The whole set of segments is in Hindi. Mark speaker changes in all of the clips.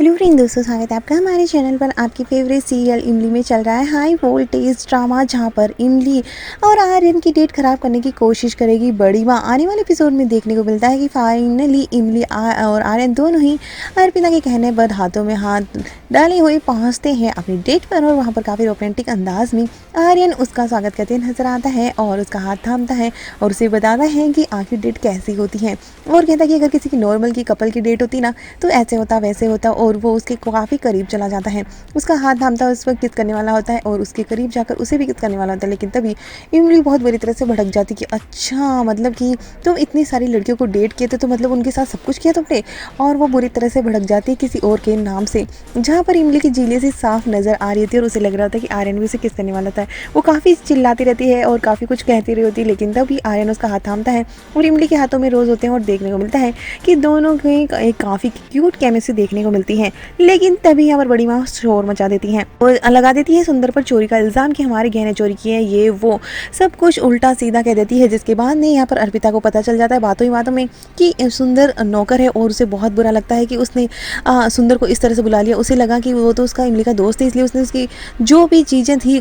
Speaker 1: हेलो फ्रेंड दोस्तों, स्वागत है आपका हमारे चैनल पर। आपकी फेवरेट सीरियल इमली में चल रहा है हाई वोल्टेज ड्रामा, जहां पर इमली और आर्यन की डेट खराब करने की कोशिश करेगी बड़ी माँ। आने वाले एपिसोड में देखने को मिलता है कि फाइनली इमली और आर्यन दोनों ही अर्पिता के कहने पर हाथों में हाथ डाले हुए पहुंचते हैं अपनी डेट पर, और वहां पर काफ़ी रोमांटिक अंदाज में आर्यन उसका स्वागत करते नजर आता है और उसका हाथ थामता है और उसे बताता है कि आखिर डेट कैसी होती है, और कहता है कि अगर किसी की नॉर्मल की कपल की डेट होती ना तो ऐसे होता वैसे होता, और वो उसके काफ़ी करीब चला जाता है, उसका हाथ थामता है, उस पर किस करने वाला होता है और उसके करीब जाकर उसे भी किस करने वाला होता है। लेकिन तभी इमली बहुत बुरी तरह से भड़क जाती कि अच्छा, मतलब कि तुम इतनी सारी लड़कियों को डेट किए थे तो मतलब उनके साथ सब कुछ किया तुमने, और वो बुरी तरह से भड़क जाती है किसी और के नाम से, जहाँ पर इमली की जीले से साफ नज़र आ रही थी और उसे लग रहा था कि आर्यन भी उसे किस करने वाला था। वो काफ़ी चिल्लाती रहती है और काफ़ी कुछ कहती रही होती है, लेकिन तभी आर्यन उसका हाथ थामता है और इमली के हाथों में रोज़ होते हैं और देखने को मिलता है कि दोनों की एक काफ़ी क्यूट केमिस्ट्री देखने को मिलती है। लेकिन तभी यहाँ पर बड़ी माँ शोर मचा देती है और लगा देती है सुंदर पर चोरी का इल्ज़ाम कि हमारे गहने चोरी किए हैं, ये वो सब कुछ उल्टा सीधा कह देती है, जिसके बाद में यहाँ पर अर्पिता को पता चल जाता है बातों ही बातों में कि सुंदर नौकर है, और उसे बहुत बुरा लगता है कि उसने सुंदर को इस तरह से बुला लिया। उसे लगा कि वो तो उसका इमली का दोस्त है, इसलिए उसने उसकी जो भी चीज़ें थी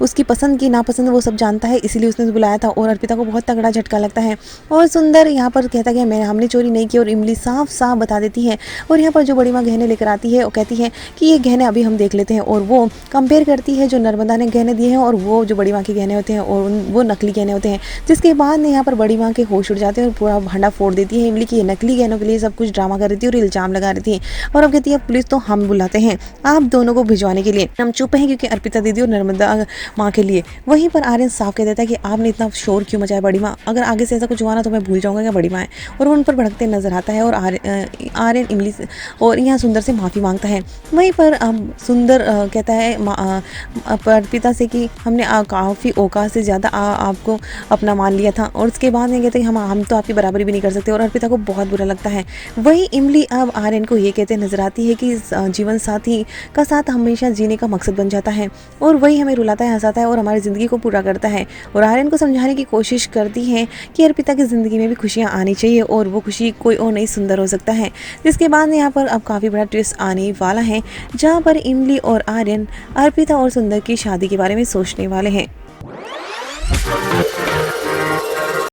Speaker 1: उसकी पसंद की नापसंद वो सब जानता है, इसीलिए उसने उसे बुलाया था, और अर्पिता को बहुत तगड़ा झटका लगता है। और सुंदर यहाँ पर कहता है मैं हमने चोरी नहीं की, और इमली साफ साफ बता देती है। और यहाँ पर जो बड़ी माँ गहने लेकर आती है वो कहती है कि ये गहने अभी हम देख लेते हैं, और वो कंपेयर करती है जो नर्मदा ने गहने दिए हैं और वो जो बड़ी माँ के गहने होते हैं, और वो नकली गहने होते हैं, जिसके बाद यहाँ पर बड़ी माँ के होश उड़ जाते हैं और पूरा भांडा फोड़ देती है इमली की नकली गहनों के लिए सब कुछ ड्रामा कर रही थी और इल्जाम लगा रही थी। और अब कहती है पुलिस तो हम बुलाते हैं आप दोनों को भिजवाने के लिए, हम चुप हैं क्योंकि अर्पिता दीदी और नर्मदा माँ के लिए। वहीं पर आर्यन साफ कह देता है कि आपने इतना शोर क्यों मचाया बड़ी माँ, अगर आगे से ऐसा कुछ हुआ ना तो मैं भूल जाऊंगा क्या बड़ी माँ है, और वो उन पर भड़कते नजर आता है। और आर्यन इमली और यहाँ सुंदर से माफ़ी मांगता है। वहीं पर सुंदर कहता है अर्पिता से कि हमने काफ़ी औकात से ज़्यादा आपको अपना मान लिया था, और उसके बाद में कहते हैं हम तो आपकी बराबरी भी नहीं कर सकते, और अर्पिता को बहुत बुरा लगता है। वही इमली अब आर्यन को ये कहते नजर आती है कि जीवन साथी का साथ हमेशा जीने का मकसद बन जाता है, और वही हमें रुलाता है, हंसाता है और हमारी ज़िंदगी को पूरा करता है। और आर्यन को समझाने की कोशिश करती है कि अर्पिता की ज़िंदगी में भी खुशियाँ आनी चाहिए, और वो खुशी कोई और नहीं सुंदर हो सकता है। जिसके बाद यहाँ पर अब काफ़ी बड़ा ट्विस्ट आने वाला है, जहाँ पर इमली और आर्यन अर्पिता और सुंदर की शादी के बारे में सोचने वाले हैं।